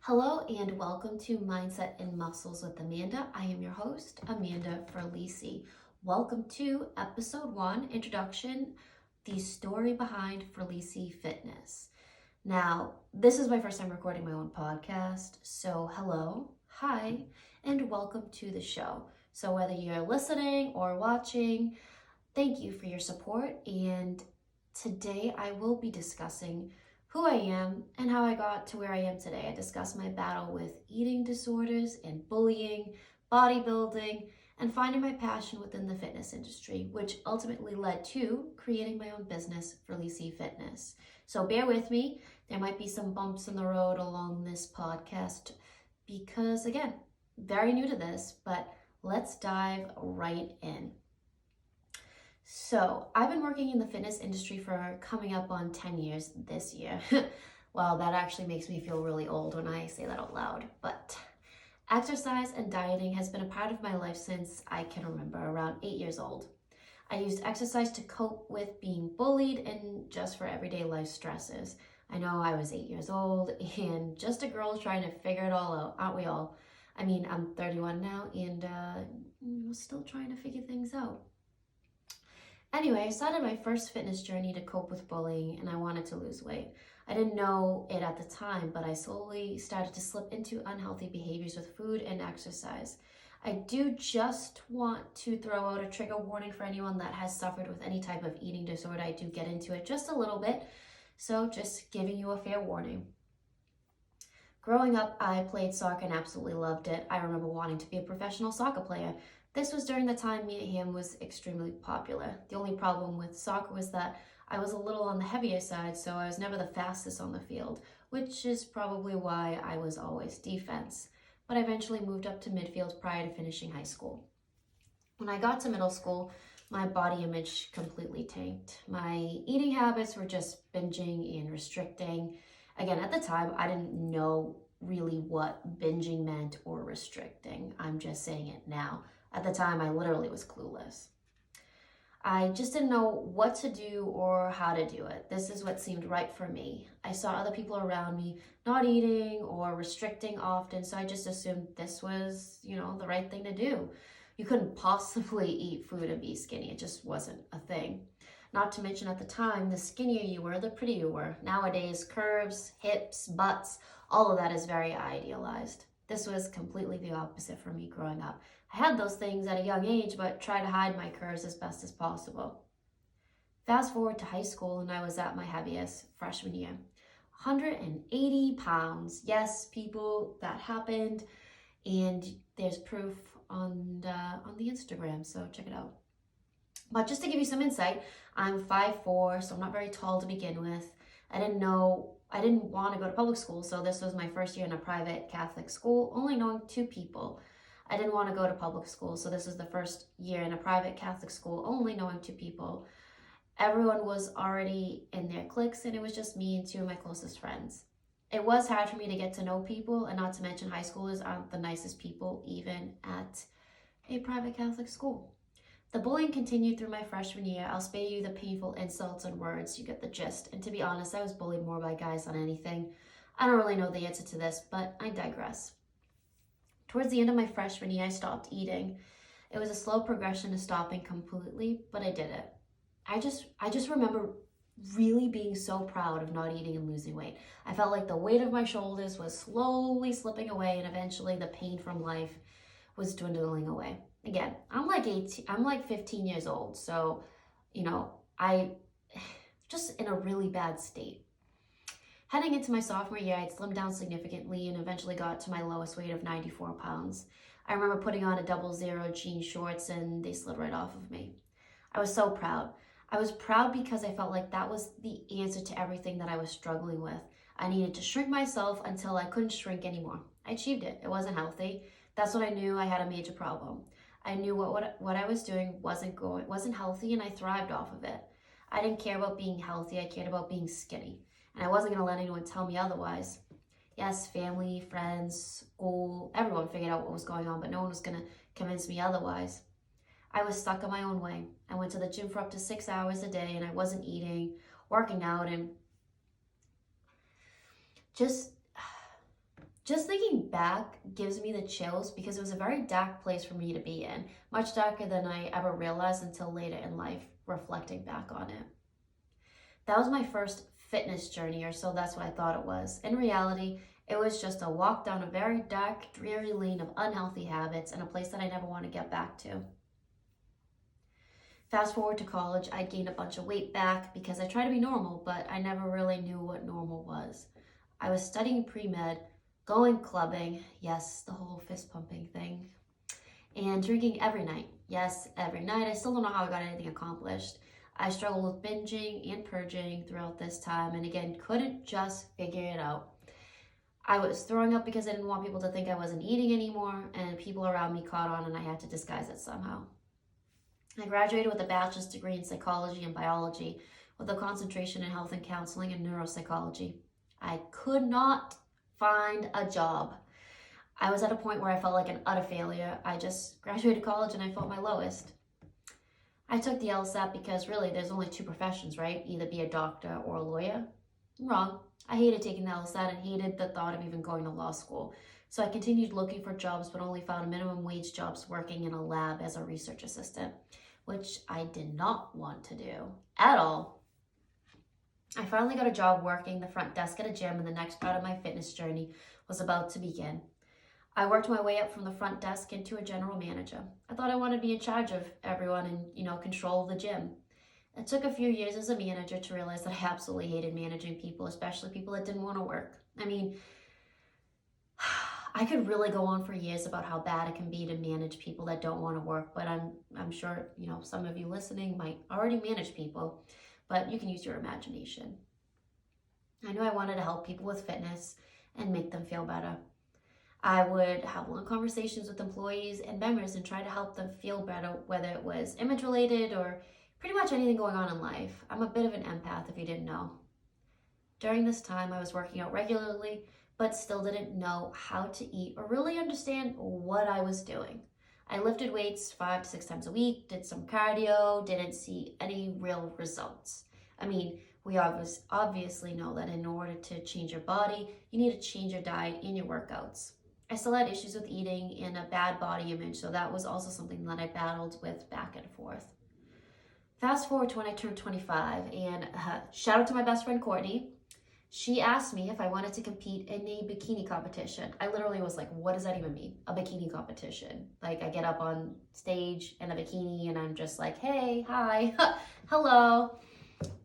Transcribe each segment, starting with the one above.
Hello and welcome to Mindset and Muscles with Amanda. I am your host, Amanda Ferlisi. Welcome to episode 1, introduction, the story behind Ferlisi Fitness. Now, this is my first time recording my own podcast, so hello, hi, and welcome to the show. So whether you're listening or watching, thank you for your support, and today I will be discussing who I am and how I got to where I am today. I discuss my battle with eating disorders and bullying, bodybuilding, and finding my passion within the fitness industry, which ultimately led to creating my own business, Ferlisi Fitness. So bear with me. There might be some bumps in the road along this podcast because, again, very new to this, but let's dive right in. So I've been working in the fitness industry for coming up on 10 years this year. Well, that actually makes me feel really old when I say that out loud. But exercise and dieting has been a part of my life since I can remember, around 8 years old. I used exercise to cope with being bullied and just for everyday life stresses. I know I was 8 years old and just a girl trying to figure it all out, aren't we all? I mean, I'm 31 now and still trying to figure things out. Anyway, I started my first fitness journey to cope with bullying and I wanted to lose weight. I didn't know it at the time, but I slowly started to slip into unhealthy behaviors with food and exercise. I do just want to throw out a trigger warning for anyone that has suffered with any type of eating disorder. I do get into it just a little bit, so just giving you a fair warning. Growing up, I played soccer and absolutely loved it. I remember wanting to be a professional soccer player. This was during the time Mia Hamm was extremely popular. The only problem with soccer was that I was a little on the heavier side, so I was never the fastest on the field, which is probably why I was always defense. But I eventually moved up to midfield prior to finishing high school. When I got to middle school, my body image completely tanked. My eating habits were just binging and restricting. Again, at the time, I didn't know really what binging meant or restricting. I'm just saying it now. At the time, I literally was clueless. I just didn't know what to do or how to do it. This is what seemed right for me. I saw other people around me not eating or restricting often, so I just assumed this was, the right thing to do. You couldn't possibly eat food and be skinny. It just wasn't a thing. Not to mention at the time, the skinnier you were, the prettier you were. Nowadays, curves, hips, butts, all of that is very idealized. This was completely the opposite for me growing up. I had those things at a young age, but tried to hide my curves as best as possible. Fast forward to high school, and I was at my heaviest freshman year. 180 pounds. Yes, people, that happened, and there's proof on the Instagram, so check it out. But just to give you some insight, I'm 5'4", so I'm not very tall to begin with. I didn't want to go to public school, so this was my first year in a private Catholic school, only knowing 2 people. I didn't want to go to public school, so this was the first year in a private Catholic school, only knowing 2 people. Everyone was already in their cliques, and it was just me and 2 of my closest friends. It was hard for me to get to know people, and not to mention high schoolers aren't the nicest people, even at a private Catholic school. The bullying continued through my freshman year. I'll spare you the painful insults and words. You get the gist. And to be honest, I was bullied more by guys than anything. I don't really know the answer to this, but I digress. Towards the end of my freshman year, I stopped eating. It was a slow progression to stopping completely, but I did it. I just remember really being so proud of not eating and losing weight. I felt like the weight of my shoulders was slowly slipping away, and eventually the pain from life was dwindling away. Again, I'm like 15 years old, so, I just in a really bad state. Heading into my sophomore year, I'd slimmed down significantly and eventually got to my lowest weight of 94 pounds. I remember putting on a 00 jean shorts and they slid right off of me. I was so proud. I was proud because I felt like that was the answer to everything that I was struggling with. I needed to shrink myself until I couldn't shrink anymore. I achieved it. It wasn't healthy. That's when I knew I had a major problem. I knew what I was doing wasn't healthy, and I thrived off of it. I didn't care about being healthy. I cared about being skinny. And I wasn't going to let anyone tell me otherwise. Yes, family, friends, school, everyone figured out what was going on, but no one was going to convince me otherwise. I was stuck in my own way. I went to the gym for up to 6 hours a day, and I wasn't eating, working out, and just Just thinking back gives me the chills because it was a very dark place for me to be in, much darker than I ever realized until later in life, reflecting back on it. That was my first fitness journey, or so that's what I thought it was. In reality, it was just a walk down a very dark, dreary lane of unhealthy habits and a place that I never want to get back to. Fast forward to college, I gained a bunch of weight back because I tried to be normal, but I never really knew what normal was. I was studying pre-med, going clubbing, yes, the whole fist pumping thing, and drinking every night. Yes, every night. I still don't know how I got anything accomplished. I struggled with binging and purging throughout this time, and again, couldn't just figure it out. I was throwing up because I didn't want people to think I wasn't eating anymore, and people around me caught on and I had to disguise it somehow. I graduated with a bachelor's degree in psychology and biology with a concentration in health and counseling and neuropsychology. I could not find a job. I was at a point where I felt like an utter failure. I just graduated college and I felt my lowest. I took the LSAT because really there's only two professions, right? Either be a doctor or a lawyer. Wrong. I hated taking the LSAT and hated the thought of even going to law school. So I continued looking for jobs but only found minimum wage jobs working in a lab as a research assistant, which I did not want to do at all. I finally got a job working the front desk at a gym, and the next part of my fitness journey was about to begin. I worked my way up from the front desk into a general manager. I thought I wanted to be in charge of everyone and, control the gym. It took a few years as a manager to realize that I absolutely hated managing people, especially people that didn't want to work. I mean, I could really go on for years about how bad it can be to manage people that don't want to work, but I'm sure, some of you listening might already manage people, but you can use your imagination. I knew I wanted to help people with fitness and make them feel better. I would have long conversations with employees and members and try to help them feel better, whether it was image related or pretty much anything going on in life. I'm a bit of an empath if you didn't know. During this time, I was working out regularly, but still didn't know how to eat or really understand what I was doing. I lifted weights 5 to 6 times a week, did some cardio, didn't see any real results. I mean, we obviously know that in order to change your body, you need to change your diet and your workouts. I still had issues with eating and a bad body image, so that was also something that I battled with back and forth. Fast forward to when I turned 25, and shout out to my best friend Courtney. She asked me if I wanted to compete in a bikini competition. I literally was like, what does that even mean? A bikini competition. Like, I get up on stage in a bikini and I'm just like, hey, hi, hello.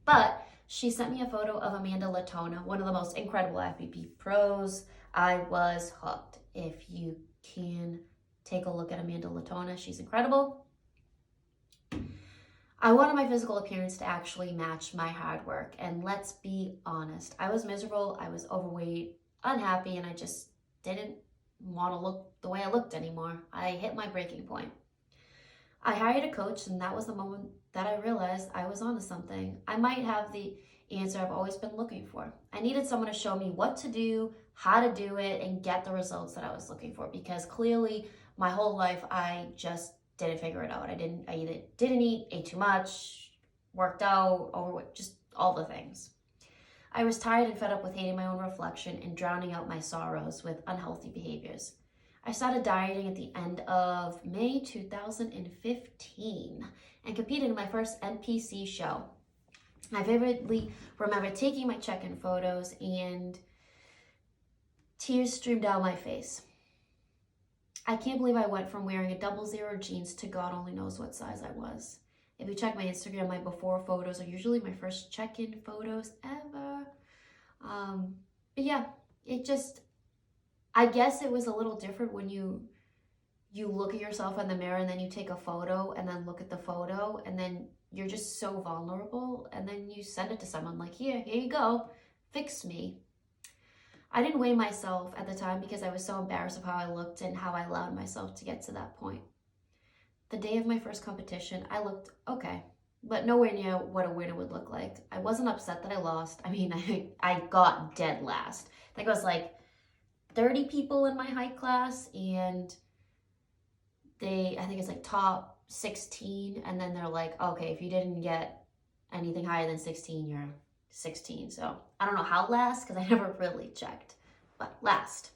But she sent me a photo of Amanda Latona, one of the most incredible FBP pros. I was hooked. If you can take a look at Amanda Latona, she's incredible. I wanted my physical appearance to actually match my hard work, and let's be honest, I was miserable, I was overweight, unhappy, and I just didn't want to look the way I looked anymore. I hit my breaking point. I hired a coach, and that was the moment that I realized I was onto something. I might have the answer I've always been looking for. I needed someone to show me what to do, how to do it, and get the results that I was looking for, because clearly my whole life I just didn't figure it out. I either didn't eat, ate too much, worked out, overweight, just all the things. I was tired and fed up with hating my own reflection and drowning out my sorrows with unhealthy behaviors. I started dieting at the end of May 2015 and competed in my first NPC show. I vividly remember taking my check-in photos and tears streamed down my face. I can't believe I went from wearing a 00 jeans to God only knows what size I was. If you check my Instagram, my before photos are usually my first check-in photos ever. But yeah, I guess it was a little different when you look at yourself in the mirror and then you take a photo and then look at the photo and then you're just so vulnerable and then you send it to someone like, here you go, fix me. I didn't weigh myself at the time because I was so embarrassed of how I looked and how I allowed myself to get to that point. The day of my first competition, I looked okay, but nowhere near what a winner would look like. I wasn't upset that I lost. I mean, I got dead last. I think it was like 30 people in my height class, and I think it's like top 16, and then they're like, okay, if you didn't get anything higher than 16, you're 16. So I don't know how last, because I never really checked, but last.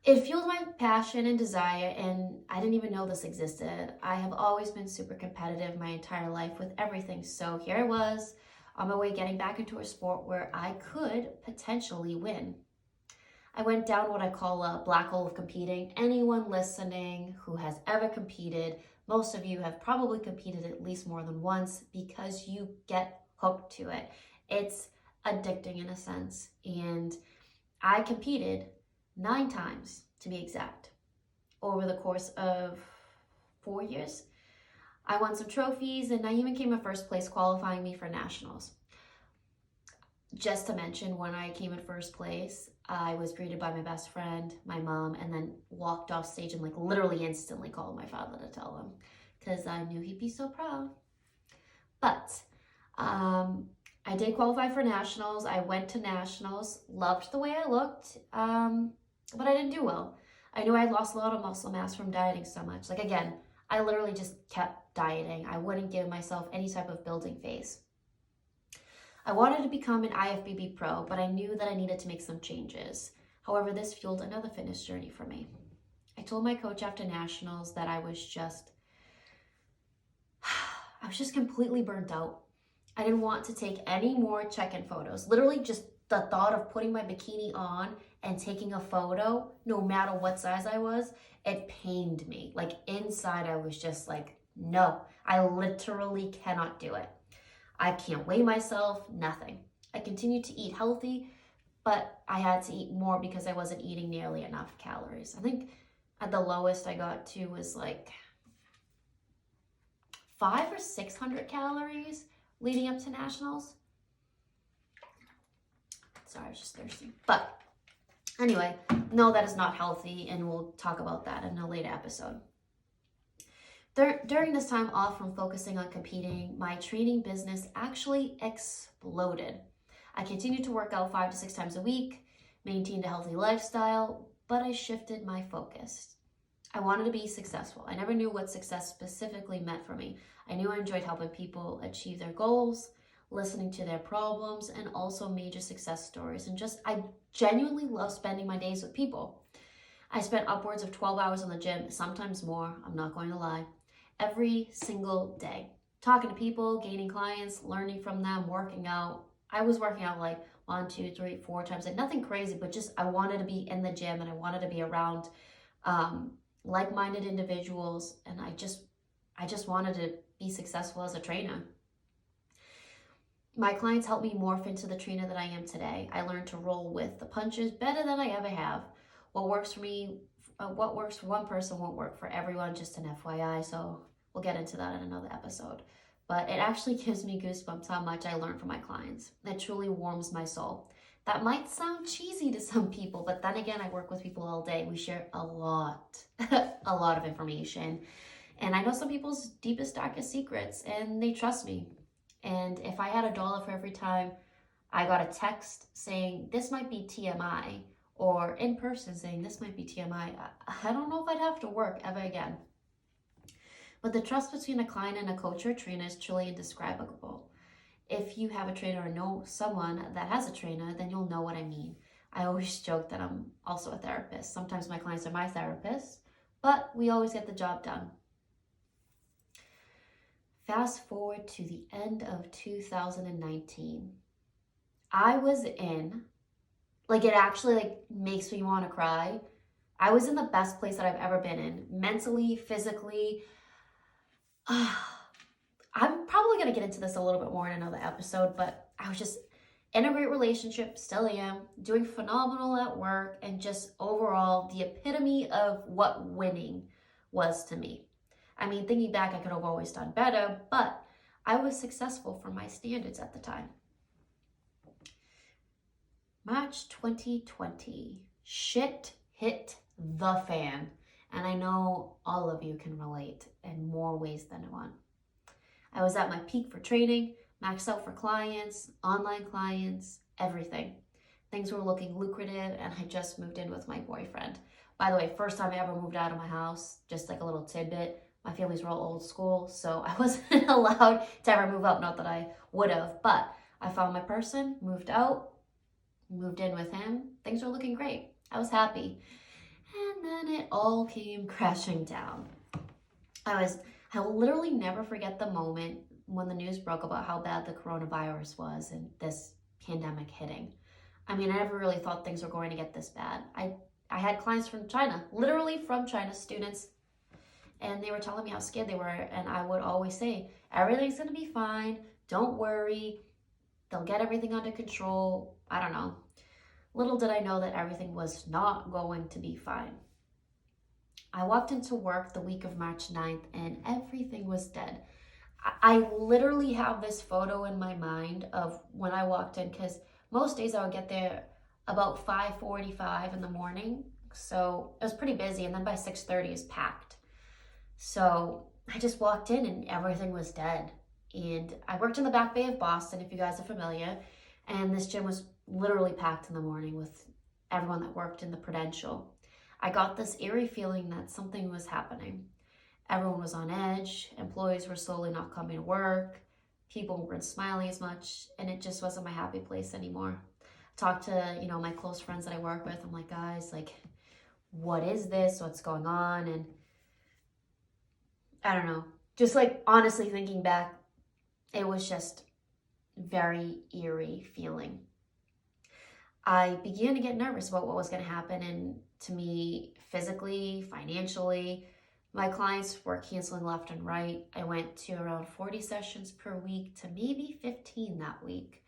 It fueled my passion and desire, and I didn't even know this existed. I have always been super competitive my entire life with everything. So here I was on my way getting back into a sport where I could potentially win. I went down what I call a black hole of competing. Anyone listening who has ever competed, most of you have probably competed at least more than once because you get hooked to it. It's addicting in a sense. And I competed 9 times to be exact over the course of 4 years. I won some trophies and I even came in first place, qualifying me for nationals. Just to mention, when I came in first place, I was greeted by my best friend, my mom, and then walked off stage and like literally instantly called my father to tell him because I knew he'd be so proud. But I did qualify for nationals. I went to nationals, loved the way I looked, but I didn't do well. I knew I had lost a lot of muscle mass from dieting so much. Like again, I literally just kept dieting. I wouldn't give myself any type of building phase. I wanted to become an IFBB pro, but I knew that I needed to make some changes. However, this fueled another fitness journey for me. I told my coach after nationals that I was just completely burnt out. I didn't want to take any more check-in photos. Literally just the thought of putting my bikini on and taking a photo, no matter what size I was, it pained me. Like inside, I was just like, no, I literally cannot do it. I can't weigh myself, nothing. I continued to eat healthy, but I had to eat more because I wasn't eating nearly enough calories. I think at the lowest I got to was like 500 or 600 calories leading up to nationals. Sorry, I was just thirsty. But anyway, no, that is not healthy, and we'll talk about that in a later episode. During this time off from focusing on competing, my training business actually exploded. I continued to work out 5 to 6 times a week, maintained a healthy lifestyle, but I shifted my focus. I wanted to be successful. I never knew what success specifically meant for me. I knew I enjoyed helping people achieve their goals, listening to their problems, and also major success stories. And I genuinely love spending my days with people. I spent upwards of 12 hours in the gym, sometimes more, I'm not going to lie, every single day. Talking to people, gaining clients, learning from them, working out. I was working out like 1, 2, 3, 4 times, like nothing crazy, but just I wanted to be in the gym and I wanted to be around like-minded individuals, and I just wanted to be successful as a trainer. My clients helped me morph into the trainer that I am today. I learned to roll with the punches better than I ever have. What works for me, what works for one person won't work for everyone, just an FYI, so we'll get into that in another episode. But it actually gives me goosebumps how much I learn from my clients. It truly warms my soul. That might sound cheesy to some people, but then again, I work with people all day. We share a lot, a lot of information. And I know some people's deepest, darkest secrets, and they trust me. And if I had $1 for every time I got a text saying, this might be TMI, or in person saying, this might be TMI, I don't know if I'd have to work ever again. But the trust between a client and a coach or trainer is truly indescribable. If you have a trainer or know someone that has a trainer, then you'll know what I mean. I always joke that I'm also a therapist. Sometimes my clients are my therapists, but we always get the job done. Fast forward to the end of 2019. I was in, like it actually makes me want to cry. I was in the best place that I've ever been in, mentally, physically. I'm probably going to get into this a little bit more in another episode, but I was just in a great relationship, still am, doing phenomenal at work, and just overall the epitome of what winning was to me. I mean, thinking back, I could have always done better, but I was successful for my standards at the time. March 2020, shit hit the fan. And I know all of you can relate in more ways than one. I was at my peak for training, maxed out for clients, online clients, everything. Things were looking lucrative, and I just moved in with my boyfriend. By the way, first time I ever moved out of my house, just like a little tidbit. My families were all old school, so I wasn't allowed to ever move out. Not that I would have, but I found my person, moved out, moved in with him. Things were looking great. I was happy. And then it all came crashing down. I'll literally never forget the moment when the news broke about how bad the coronavirus was and this pandemic hitting. I mean, I never really thought things were going to get this bad. I had clients from China, literally from China, students, and they were telling me how scared they were, and I would always say, everything's gonna be fine, don't worry, they'll get everything under control. I don't know. Little did I know that everything was not going to be fine. I walked into work the week of March 9th and everything was dead. I literally have this photo in my mind of when I walked in, because most days I would get there about 5:45 in the morning. So it was pretty busy, and then by 6:30 it's packed. So I just walked in and everything was dead. And I worked in the Back Bay of Boston, if you guys are familiar, and this gym was literally packed in the morning with everyone that worked in the Prudential. I got this eerie feeling that something was happening. Everyone was on edge, employees were slowly not coming to work, people weren't smiling as much, and it just wasn't my happy place anymore. I talked to, my close friends that I work with. I'm like, guys, like, what is this? What's going on? And I don't know. Just like honestly thinking back, it was just very eerie feeling. I began to get nervous about what was going to happen, and to me, physically, financially, my clients were canceling left and right. I went to around 40 sessions per week to maybe 15 that week.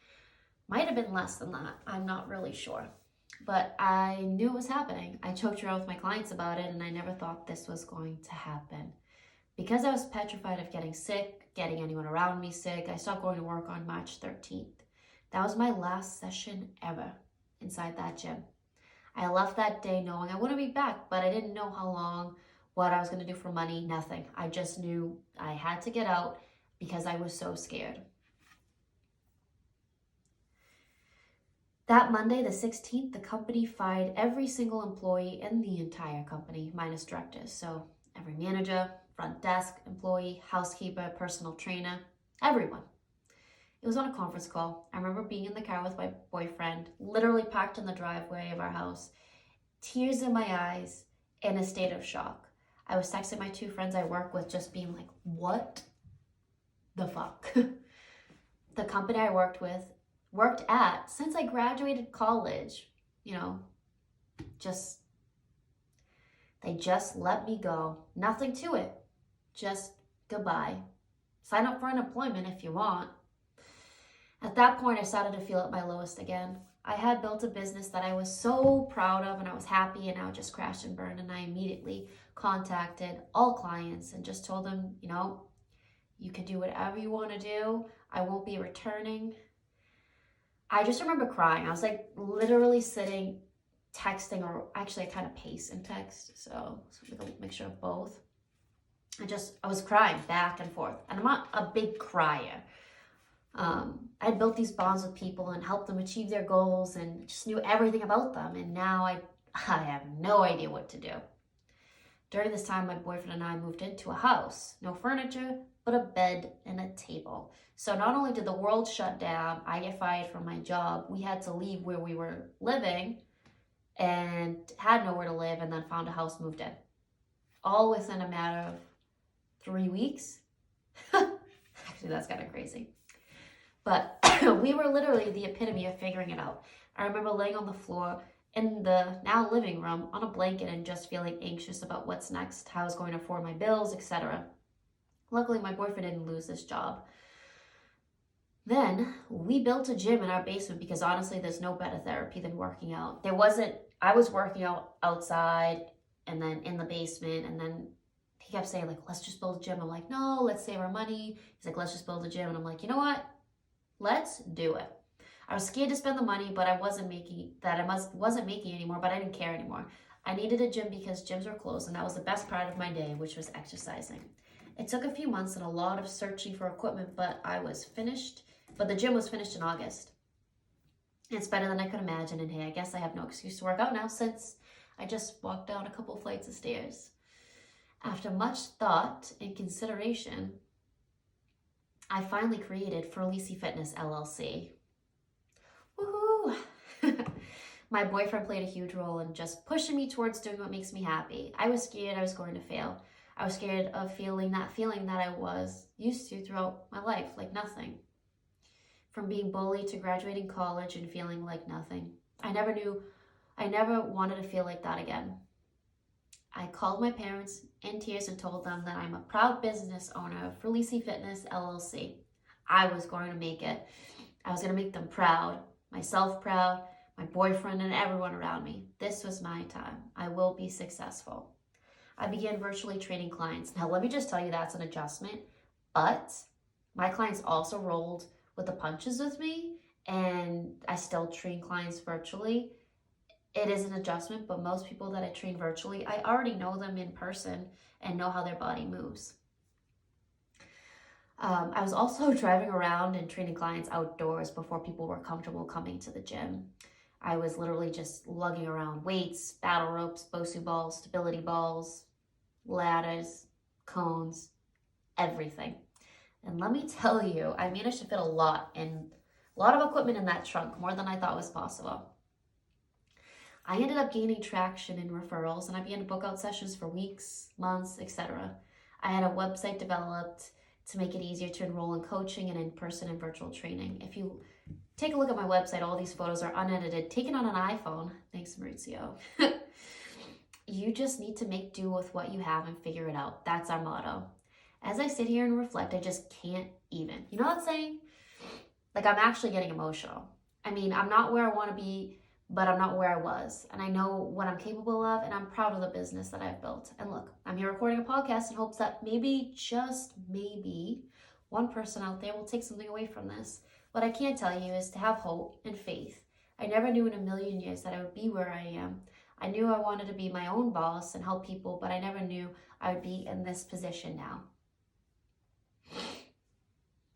Might have been less than that. I'm not really sure. But I knew it was happening. I joked around with my clients about it, and I never thought this was going to happen. Because I was petrified of getting sick, getting anyone around me sick, I stopped going to work on March 13th. That was my last session ever inside that gym. I left that day knowing I wouldn't be back, but I didn't know how long, what I was going to do for money, nothing. I just knew I had to get out because I was so scared. That Monday, the 16th, the company fired every single employee in the entire company, minus directors. So every manager, front desk employee, housekeeper, personal trainer, everyone. It was on a conference call. I remember being in the car with my boyfriend, literally parked in the driveway of our house, tears in my eyes, in a state of shock. I was texting my two friends I work with, just being like, what the fuck? The company I worked at since I graduated college, they just let me go. Nothing to it. Just goodbye. Sign up for unemployment if you want. At that point, I started to feel at my lowest again. I had built a business that I was so proud of, and I was happy, and now it just crashed and burned. And I immediately contacted all clients and just told them, you can do whatever you want to do. I won't be returning. I just remember crying. I was like literally sitting, texting, or actually I kind of pace and text, so it's like a mixture of both. I was crying back and forth, and I'm not a big crier. I had built these bonds with people and helped them achieve their goals and just knew everything about them, and now I have no idea what to do. During this time, my boyfriend and I moved into a house. No furniture, but a bed and a table. So not only did the world shut down, I get fired from my job, we had to leave where we were living and had nowhere to live, and then found a house, moved in. All within a matter of 3 weeks. Actually, that's kind of crazy. But we were literally the epitome of figuring it out. I remember laying on the floor in the now living room on a blanket and just feeling anxious about what's next, how I was going to afford my bills, etc. Luckily, my boyfriend didn't lose his job. Then we built a gym in our basement because honestly, there's no better therapy than working out. I was working out outside and then in the basement, and then he kept saying, like, let's just build a gym. I'm like, no, let's save our money. He's like, let's just build a gym. And I'm like, you know what? Let's do it. I was scared to spend the money, but I wasn't making anymore, but I didn't care anymore. I needed a gym because gyms were closed, and that was the best part of my day, which was exercising. It took a few months and a lot of searching for equipment, but the gym was finished in August. It's better than I could imagine, and hey, I guess I have no excuse to work out now since I just walked down a couple flights of stairs. After much thought and consideration, I finally created Ferlisi Fitness, LLC. Woohoo! My boyfriend played a huge role in just pushing me towards doing what makes me happy. I was scared I was going to fail. I was scared of feeling that I was used to throughout my life, like nothing. From being bullied to graduating college and feeling like nothing. I never wanted to feel like that again. I called my parents in tears and told them that I'm a proud business owner of Ferlisi Fitness, LLC. I was going to make it. I was going to make them proud, myself proud, my boyfriend, and everyone around me. This was my time. I will be successful. I began virtually training clients. Now, let me just tell you that's an adjustment, but my clients also rolled with the punches with me, and I still train clients virtually. It is an adjustment, but most people that I train virtually, I already know them in person and know how their body moves. I was also driving around and training clients outdoors before people were comfortable coming to the gym. I was literally just lugging around weights, battle ropes, BOSU balls, stability balls, ladders, cones, everything. And let me tell you, I managed to fit a lot of equipment in that trunk, more than I thought was possible. I ended up gaining traction in referrals, and I began to book out sessions for weeks, months, etc. I had a website developed to make it easier to enroll in coaching and in-person and virtual training. If you take a look at my website, all these photos are unedited, taken on an iPhone. Thanks, Maurizio. You just need to make do with what you have and figure it out. That's our motto. As I sit here and reflect, I just can't even. You know that saying? Like, I'm actually getting emotional. I mean, I'm not where I want to be, but I'm not where I was. And I know what I'm capable of, and I'm proud of the business that I've built. And look, I'm here recording a podcast in hopes that maybe, just maybe, one person out there will take something away from this. What I can tell you is to have hope and faith. I never knew in a million years that I would be where I am. I knew I wanted to be my own boss and help people, but I never knew I would be in this position now.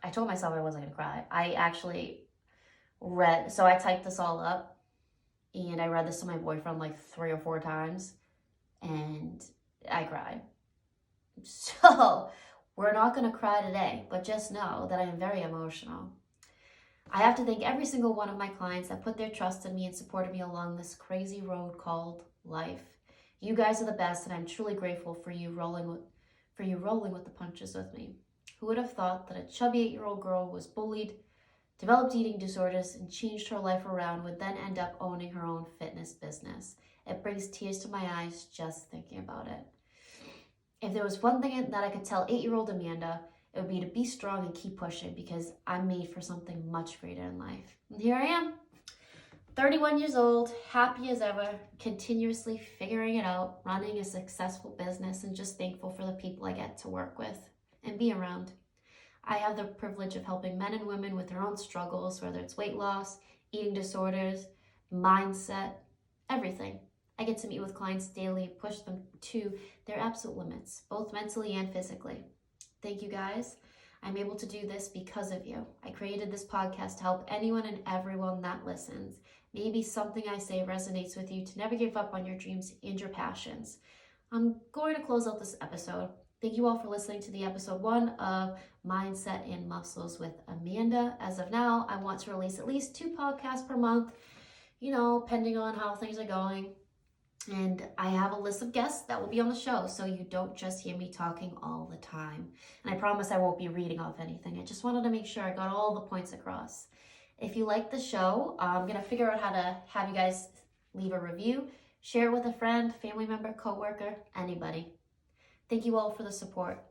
I told myself I wasn't going to cry. I actually I typed this all up, and I read this to my boyfriend like 3 or 4 times, and I cried. So, we're not going to cry today, but just know that I am very emotional. I have to thank every single one of my clients that put their trust in me and supported me along this crazy road called life. You guys are the best, and I'm truly grateful for you rolling with the punches with me. Who would have thought that a chubby 8-year-old girl who was bullied, developed eating disorders, and changed her life around would then end up owning her own fitness business? It brings tears to my eyes just thinking about it. If there was one thing that I could tell 8-year-old Amanda, it would be to be strong and keep pushing, because I'm made for something much greater in life. And here I am, 31 years old, happy as ever, continuously figuring it out, running a successful business, and just thankful for the people I get to work with and be around. I have the privilege of helping men and women with their own struggles, whether it's weight loss, eating disorders, mindset, everything. I get to meet with clients daily, push them to their absolute limits, both mentally and physically. Thank you guys. I'm able to do this because of you. I created this podcast to help anyone and everyone that listens. Maybe something I say resonates with you to never give up on your dreams and your passions. I'm going to close out this episode. Thank you all for listening to the episode 1 of Mindset and Muscles with Amanda. As of now, I want to release at least 2 podcasts per month, pending on how things are going. And I have a list of guests that will be on the show, so you don't just hear me talking all the time. And I promise I won't be reading off anything. I just wanted to make sure I got all the points across. If you like the show, I'm going to figure out how to have you guys leave a review, share it with a friend, family member, coworker, anybody. Thank you all for the support.